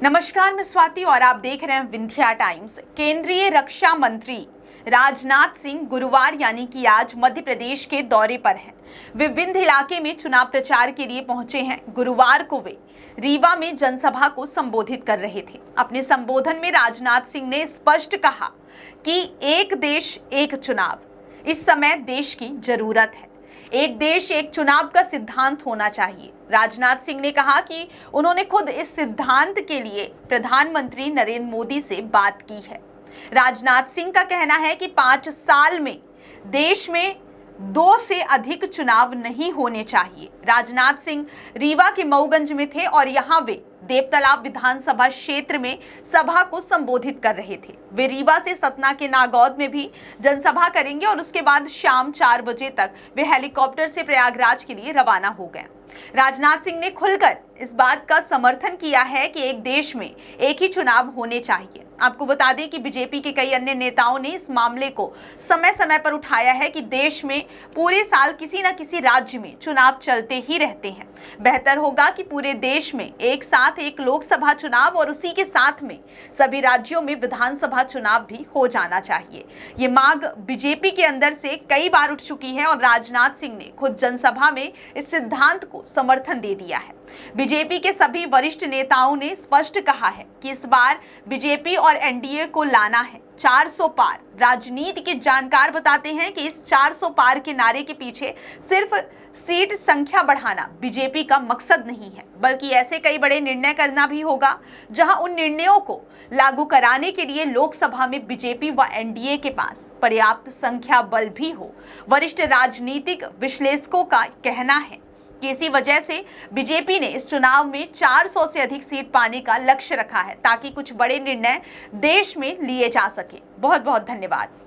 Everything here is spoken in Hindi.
नमस्कार, मैं स्वाति और आप देख रहे हैं विंध्या टाइम्स। केंद्रीय रक्षा मंत्री राजनाथ सिंह गुरुवार यानी कि आज मध्य प्रदेश के दौरे पर हैं। वे विंध्य इलाके में चुनाव प्रचार के लिए पहुंचे हैं। गुरुवार को वे रीवा में जनसभा को संबोधित कर रहे थे। अपने संबोधन में राजनाथ सिंह ने स्पष्ट कहा कि एक देश एक चुनाव इस समय देश की जरूरत है। एक देश एक चुनाव का सिद्धांत होना चाहिए। राजनाथ सिंह ने कहा कि उन्होंने खुद इस सिद्धांत के लिए प्रधानमंत्री नरेंद्र मोदी से बात की है। राजनाथ सिंह का कहना है कि 5 साल में देश में 2 से अधिक चुनाव नहीं होने चाहिए। राजनाथ सिंह रीवा के मऊगंज में थे और यहां वे देवतालाब विधानसभा क्षेत्र में सभा को संबोधित कर रहे थे। वे रीवा से सतना के नागौद में भी जनसभा करेंगे और उसके बाद शाम 4 बजे तक वे हेलीकॉप्टर से प्रयागराज के लिए रवाना हो गए। राजनाथ सिंह ने खुलकर इस बात का समर्थन किया है कि एक देश में एक ही चुनाव होने चाहिए। आपको बता दें कि बीजेपी के कई अन्य नेताओं ने इस मामले को समय समय पर उठाया है कि देश में पूरे साल किसी न किसी राज्य में चुनाव चलते ही रहते हैं। बेहतर होगा कि पूरे देश में एक साथ एक लोकसभा चुनाव और उसी के साथ में सभी राज्यों में विधानसभा चुनाव भी हो जाना चाहिए। ये मांग बीजेपी के अंदर से कई बार उठ चुकी है और राजनाथ सिंह ने खुद जनसभा में इस सिद्धांत को समर्थन दे दिया है। बीजेपी के सभी वरिष्ठ नेताओं ने स्पष्ट कहा है कि इस बार बीजेपी और एनडीए को लाना है 400 पार। राजनीति के जानकार बताते हैं कि इस 400 पार के नारे के पीछे सिर्फ सीट संख्या बढ़ाना बीजेपी का मकसद नहीं है, बल्कि ऐसे कई बड़े निर्णय करना भी होगा जहां उन निर्णयों को लागू कराने के लिए लोकसभा में बीजेपी व एनडीए के पास पर्याप्त संख्या बल भी हो। वरिष्ठ राजनीतिक विश्लेषकों का कहना है कि इसी वजह से बीजेपी ने इस चुनाव में 400 से अधिक सीट पाने का लक्ष्य रखा है ताकि कुछ बड़े निर्णय देश में लिए जा सके। बहुत बहुत धन्यवाद।